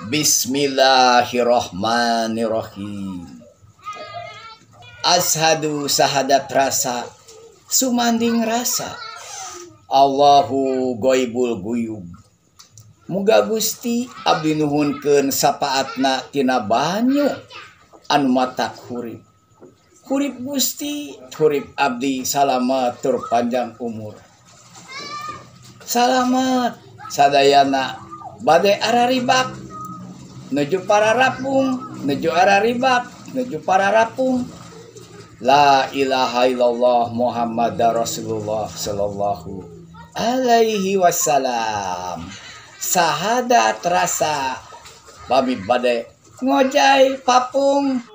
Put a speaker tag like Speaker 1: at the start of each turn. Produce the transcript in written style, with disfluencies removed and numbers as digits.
Speaker 1: Bismillahirrohmanirrohim. Ashadu sahadat rasa sumanding rasa Allahu goibul guyub. Muga Gusti abdi nuhunkeun sapaatna tina banyu anu matak hurip. Hurip Gusti, hurip abdi salamet tur panjang umur. Salamet sadayana bade araribak nuju pararapung, nuju araribak, nuju pararapung. La ilaha illallah Muhammadar Rasulullah sallallahu alaihi wasallam. Sahadat rasa babi bade ngojay papung.